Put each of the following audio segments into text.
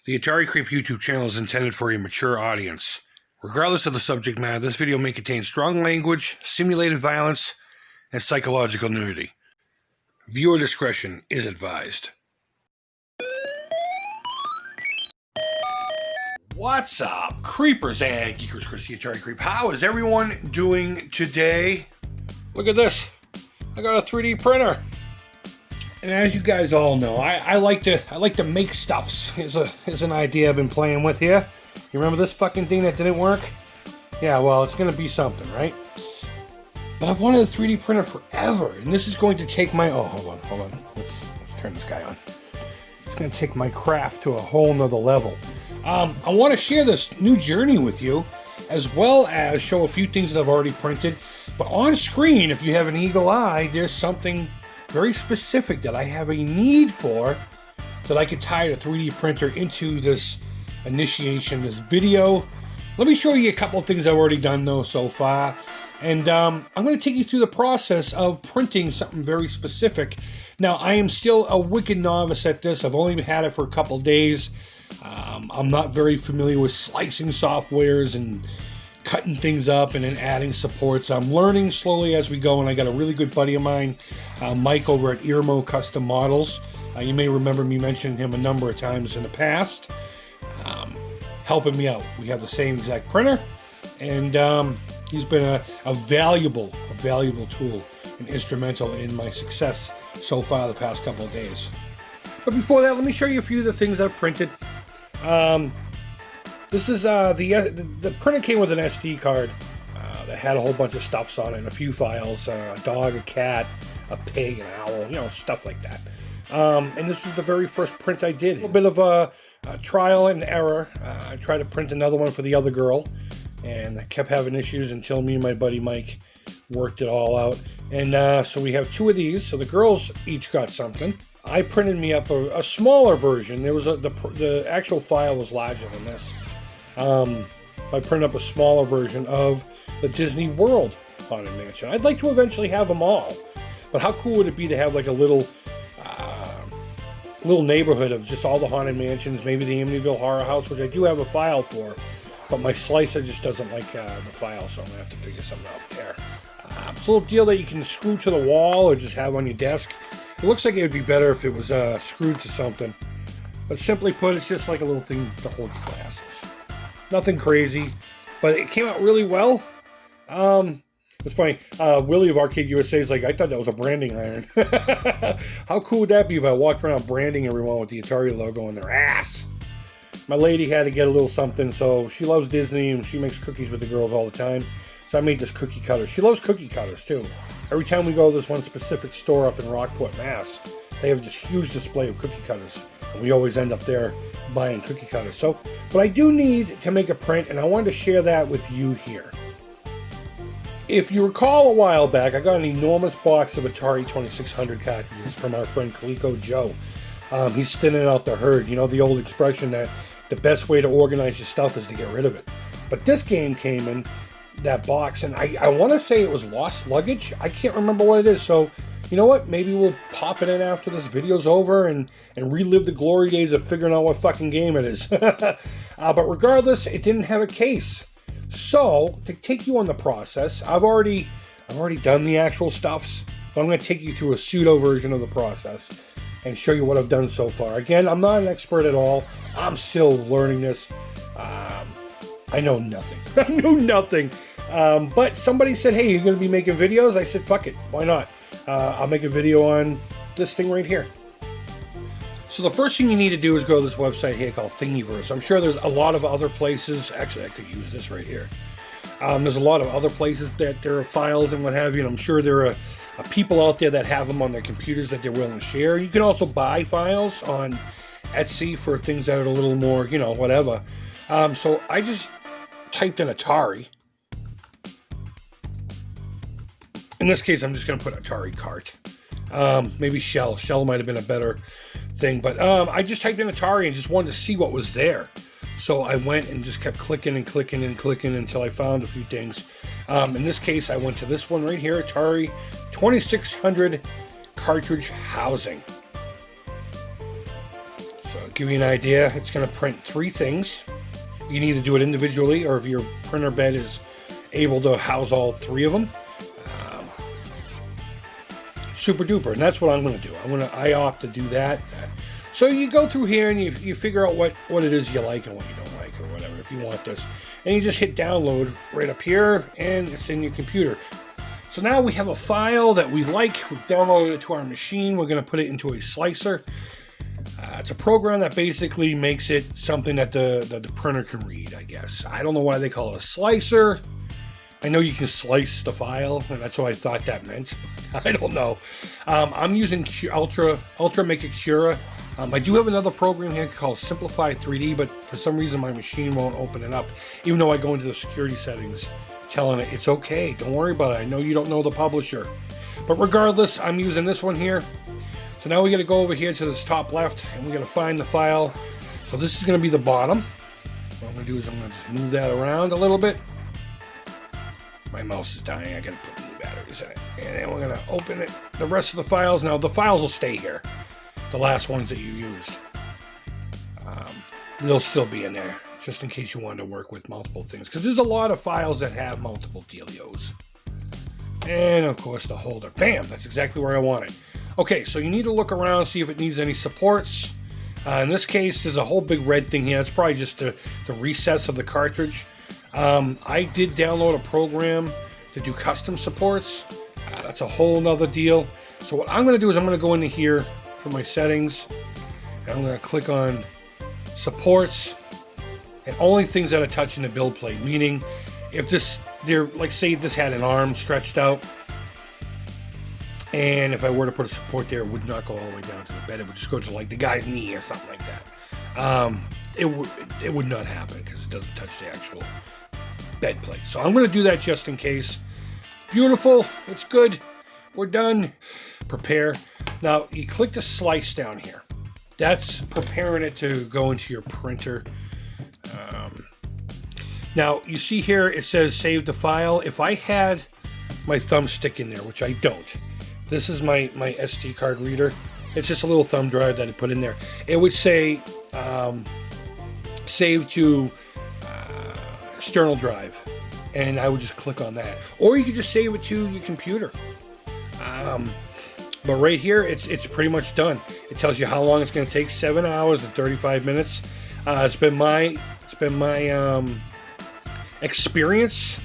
The Atari Creep YouTube channel is intended for a mature audience. Regardless of the subject matter, this video may contain strong language, simulated violence, and psychological nudity. Viewer discretion is advised. What's up, creepers and geekers? Chris, the Atari Creep. How is everyone doing today? Look at this. I got a 3D printer. And as you guys all know, I like to make stuffs. Here's an idea I've been playing with here. You remember this fucking thing that didn't work? Yeah, well, it's gonna be something, right? But I've wanted a 3D printer forever, and this is going to take my hold on. Let's turn this guy on. It's gonna take my craft to a whole nother level. I want to share this new journey with you, as well as show a few things that I've already printed. But on screen, if you have an eagle eye, there's something very specific that I have a need for, that I could tie the 3D printer into this initiation, this video. Let me show you a couple of things I've already done though so far. And I'm going to take you through the process of printing something very specific. Now, I am still a wicked novice at this. I've only had it for a couple days. I'm not very familiar with slicing softwares and cutting things up and then adding supports. I'm learning slowly as we go, and I got a really good buddy of mine, Mike over at Irmo Custom Models. You may remember me mentioning him a number of times in the past, helping me out. We have the same exact printer, and he's been a valuable tool and instrumental in my success so far the past couple of days. But before that, let me show you a few of the things I've printed. This is the printer came with an SD card that had a whole bunch of stuffs on it, and a few files, a dog, a cat, a pig, an owl, stuff like that. And this was the very first print I did. A bit of a trial and error. I tried to print another one for the other girl, and I kept having issues until me and my buddy Mike worked it all out. And so we have two of these. So the girls each got something. I printed me up a smaller version. There was the actual file was larger than this. I printed up a smaller version of the Disney World Haunted Mansion. I'd like to eventually have them all, but how cool would it be to have like a little neighborhood of just all the Haunted Mansions, maybe the Amityville Horror House, which I do have a file for, but my slicer just doesn't like the file, so I'm going to have to figure something out there. It's a little deal that you can screw to the wall or just have on your desk. It looks like it would be better if it was screwed to something, but simply put, it's just like a little thing to hold your glasses. Nothing crazy, but it came out really well. It's funny, Willie of Arcade USA is like, I thought that was a branding iron. How cool would that be if I walked around branding everyone with the Atari logo on their ass? My lady had to get a little something, so she loves Disney and she makes cookies with the girls all the time. So I made this cookie cutter. She loves cookie cutters too. Every time we go to this one specific store up in Rockport, Mass, they have this huge display of cookie cutters. And we always end up there buying cookie cutters. So, but I do need to make a print, and I wanted to share that with you here. If you recall a while back, I got an enormous box of Atari 2600 cartridges from our friend Coleco Joe. He's thinning out the herd. You know the old expression that the best way to organize your stuff is to get rid of it. But this game came in that box, and I want to say it was lost luggage. I can't remember what it is, so you know what? Maybe we'll pop it in after this video's over and relive the glory days of figuring out what fucking game it is. But regardless, it didn't have a case. So, to take you on the process, I've already done the actual stuffs, but I'm going to take you through a pseudo version of the process and show you what I've done so far. Again, I'm not an expert at all. I'm still learning this. I know nothing. I know nothing. But somebody said, hey, you're going to be making videos? I said, fuck it. Why not? I'll make a video on this thing right here. So the first thing you need to do is go to this website here called Thingiverse. I'm sure there's a lot of other places. Actually, I could use this right here. There's a lot of other places that there are files and what have you, and I'm sure there are people out there that have them on their computers that they're willing to share. You can also buy files on Etsy for things that are a little more, whatever. So I just typed in Atari. In this case, I'm just going to put Atari cart. Maybe shell. Shell might have been a better thing, but I just typed in Atari and just wanted to see what was there. So I went and just kept clicking and clicking and clicking until I found a few things. In this case, I went to this one right here, Atari 2600 cartridge housing. So give you an idea, it's going to print 3 things. You can either do it individually, or if your printer bed is able to house all 3 of them, super duper. And that's what I'm going to do. I opt to do that. So you go through here and you figure out what it is you like and what you don't like, or whatever, if you want this. And you just hit download right up here, and it's in your computer. So now we have a file that we like. We've downloaded it to our machine. We're going to put it into a slicer. It's a program that basically makes it something that the printer can read, I guess. I don't know why they call it a slicer. I know you can slice the file, and that's what I thought that meant. I don't know. I'm using Ultra Maker Cura. I do have another program here called Simplify 3D, but for some reason my machine won't open it up, even though I go into the security settings telling it it's okay, don't worry about it. I know you don't know the publisher. But regardless, I'm using this one here. So now we got to go over here to this top left, and we got to find the file. So this is going to be the bottom. What I'm going to do is I'm going to just move that around a little bit. My mouse is dying. I got to put new batteries in it. And then we're going to open it. The rest of the files. Now the files will stay here. The last ones that you used. They'll still be in there, just in case you wanted to work with multiple things. Because there's a lot of files that have multiple dealios. And of course the holder. Bam! That's exactly where I want it. Okay, so you need to look around, see if it needs any supports. In this case, there's a whole big red thing here. It's probably just the recess of the cartridge. I did download a program to do custom supports. That's a whole nother deal. So what I'm going to do is I'm going to go into here for my settings. And I'm going to click on supports and only things that are touching the build plate. Meaning, if like say this had an arm stretched out, and if I were to put a support there, it would not go all the way down to the bed. It would just go to like the guy's knee or something like that. It would not happen because it doesn't touch the actual bed plate. So I'm going to do that just in case. Beautiful. It's good. We're done. Prepare. Now you click the slice down here. That's preparing it to go into your printer. Now you see here it says save the file. If I had my thumbstick in there, which I don't. This is my SD card reader. It's just a little thumb drive that I put in there. It would say save to external drive, and I would just click on that. Or you could just save it to your computer. But right here, it's pretty much done. It tells you how long it's going to take: 7 hours and 35 minutes. It's been my experience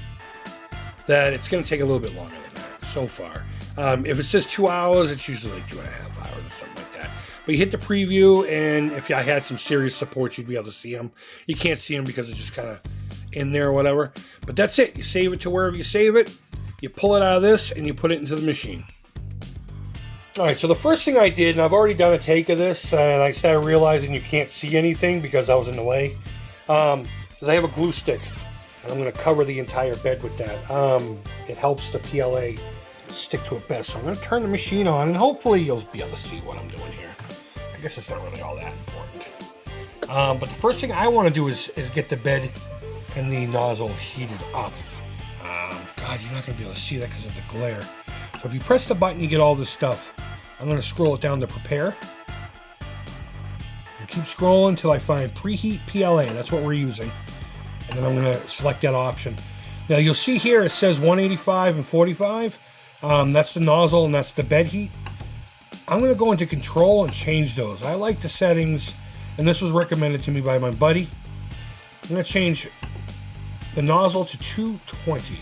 that it's going to take a little bit longer than that so far. If it says 2 hours, it's usually like 2.5 hours or something like that. But you hit the preview, and if I had some serious support, you'd be able to see them. You can't see them because it's just kind of in there or whatever. But that's it. You save it to wherever you save it. You pull it out of this, and you put it into the machine. All right, so the first thing I did, and I've already done a take of this, and I started realizing you can't see anything because I was in the way, is I have a glue stick, and I'm going to cover the entire bed with that. It helps the PLA stick to it best. So I'm going to turn the machine on, and hopefully you'll be able to see what I'm doing here. I guess it's not really all that important. But the first thing I want to do is get the bed and the nozzle heated up. God, you're not going to be able to see that because of the glare. So if you press the button, you get all this stuff. I'm going to scroll it down to prepare. And keep scrolling until I find preheat PLA. That's what we're using. And then I'm going to select that option. Now you'll see here it says 185 and 45. That's the nozzle and that's the bed heat. I'm going to go into control and change those. I like the settings, and this was recommended to me by my buddy. I'm going to change the nozzle to 220.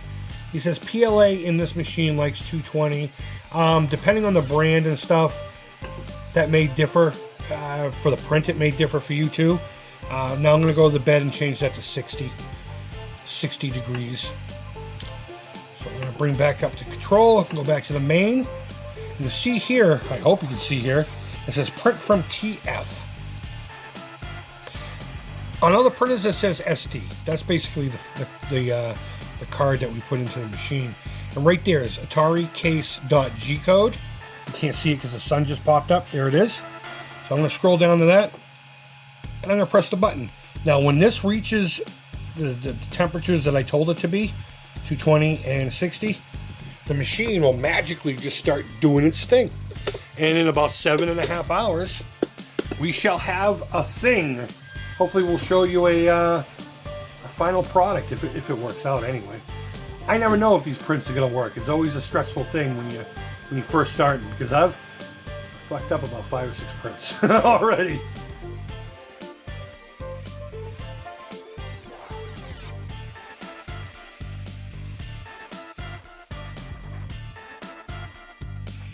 He says PLA in this machine likes 220. Depending on the brand and stuff, that may differ. For the print, it may differ for you too. Now I'm going to go to the bed and change that to 60 degrees. So I'm going to bring back up to control, go back to the main. And you see here, I hope you can see here, it says print from TF. On other printers it says SD. That's basically the card that we put into the machine. And right there is Atari case.g code. You can't see it because the sun just popped up. There it is. So I'm going to scroll down to that, and I'm going to press the button. Now when this reaches the temperatures that I told it to be, 220 and 60, the machine will magically just start doing its thing. And in about 7.5 hours, we shall have a thing. Hopefully we'll show you a final product if it works out anyway. I never know if these prints are gonna work. It's always a stressful thing when you first start, because I've fucked up about 5 or 6 prints already.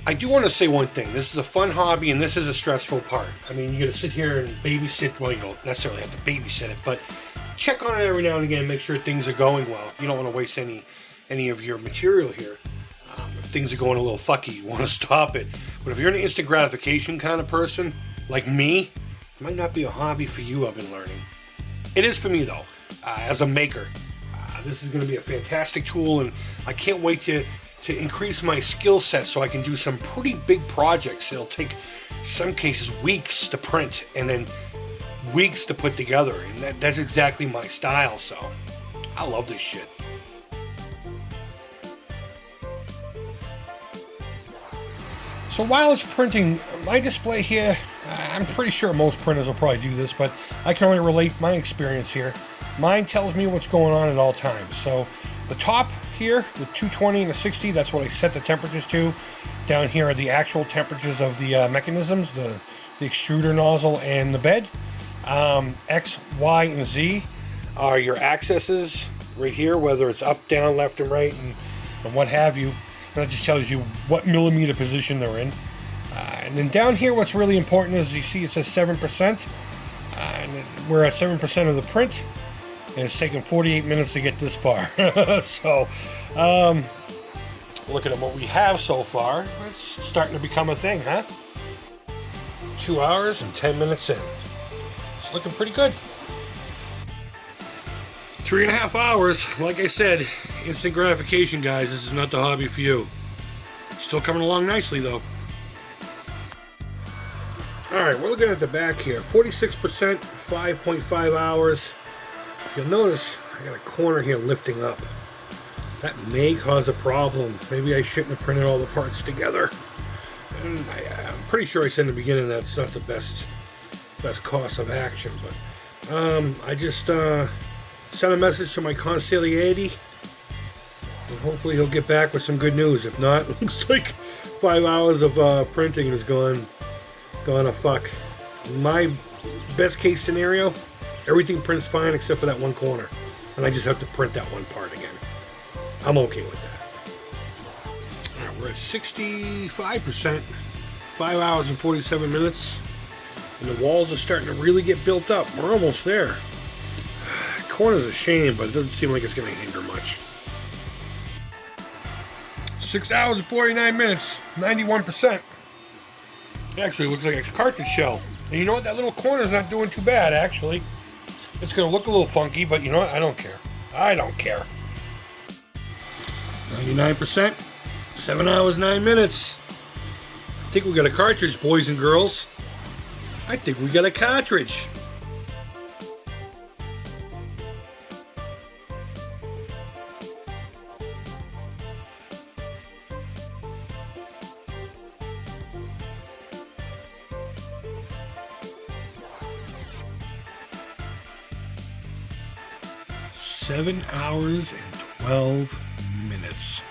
I do want to say one thing. This is a fun hobby, and this is a stressful part. I mean, you got to sit here and babysit. Well, you don't necessarily have to babysit it, but check on it every now and again, make sure things are going well. You don't want to waste any of your material here. If things are going a little fucky, you want to stop it. But if you're an instant gratification kind of person, like me, it might not be a hobby for you, I've been learning. It is for me, though, as a maker. This is going to be a fantastic tool, and I can't wait to increase my skill set so I can do some pretty big projects. It'll take, in some cases, weeks to print and then weeks to put together, and that's exactly my style, so I love this shit. So while it's printing, my display here, I'm pretty sure most printers will probably do this, but I can only relate my experience here. Mine tells me what's going on at all times. So the top here, the 220 and the 60, that's what I set the temperatures to. Down here are the actual temperatures of the mechanisms, the extruder nozzle and the bed. X, Y, and Z are your accesses right here, whether it's up, down, left, and right, and what have you. And that just tells you what millimeter position they're in. And then down here, what's really important is you see it says 7%. And we're at 7% of the print. And it's taken 48 minutes to get this far. So, looking at what we have so far, it's starting to become a thing, huh? 2 hours and 10 minutes in. It's looking pretty good. 3.5 hours. Like I said, instant gratification, guys. This is not the hobby for you. Still coming along nicely, though. Alright, we're looking at the back here. 46%, 5.5 hours. If you'll notice, I got a corner here lifting up. That may cause a problem. Maybe I shouldn't have printed all the parts together. And I'm pretty sure I said in the beginning that's not the best course of action. But I just sent a message to my consigliere, and hopefully he'll get back with some good news. If not, it looks like 5 hours of printing is gone to fuck. My best case scenario, everything prints fine except for that one corner, and I just have to print that one part again. I'm okay with that. All right, we're at 65%, 5 hours and 47 minutes, and the walls are starting to really get built up. We're almost there. The corner's a shame, but it doesn't seem like it's going to hinder much. 6 hours and 49 minutes, 91%. It actually looks like a cartridge shell. And you know what? That little corner's not doing too bad, actually. It's going to look a little funky, but you know what? I don't care. I don't care. 99%. 7 hours, 9 minutes. I think we got a cartridge, boys and girls. I think we got a cartridge. Seven hours and 12 minutes.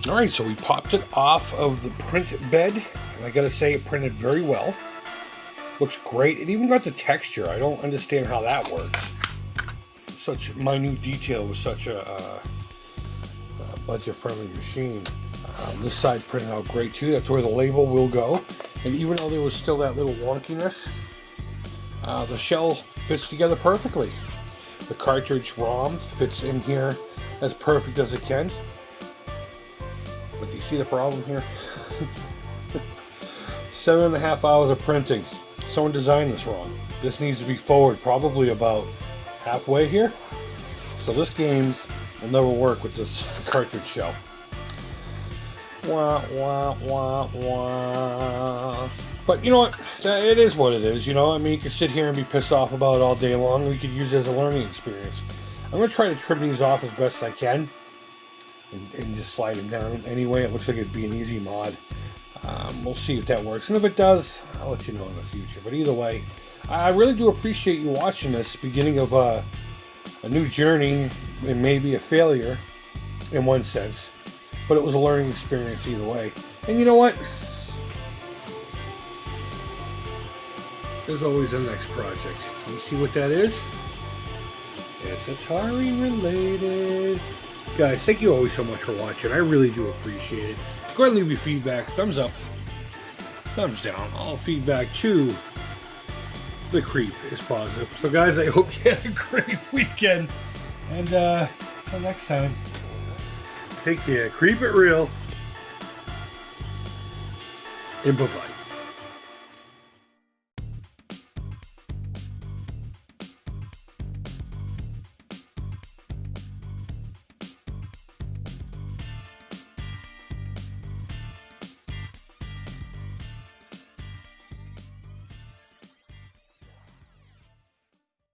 Alright, so we popped it off of the print bed, and I gotta say it printed very well. Looks great. It even got the texture. I don't understand how that works. Such minute detail with such a budget-friendly machine. This side printed out great too. That's where the label will go. And even though there was still that little wonkiness, the shell fits together perfectly. The cartridge ROM fits in here as perfect as it can. But do you see the problem here? 7.5 hours of printing. Someone designed this wrong. This needs to be forward probably about halfway here. So this game will never work with this cartridge shell. Wah, wah, wah, wah. But you know what? It is what it is, you know? I mean, you could sit here and be pissed off about it all day long. We could use it as a learning experience. I'm going to try to trim these off as best I can. And just slide them down. Anyway, it looks like it'd be an easy mod. We'll see if that works. And if it does, I'll let you know in the future. But either way, I really do appreciate you watching this beginning of a new journey and maybe a failure in one sense. But it was a learning experience either way. And you know what? There's always a next project. Can you see what that is? It's Atari related. Guys, thank you always so much for watching. I really do appreciate it. Go ahead and leave your feedback. Thumbs up, thumbs down. All feedback to the Creep is positive. So guys, I hope you had a great weekend. And until next time, take care. Creep it real. And bye-bye.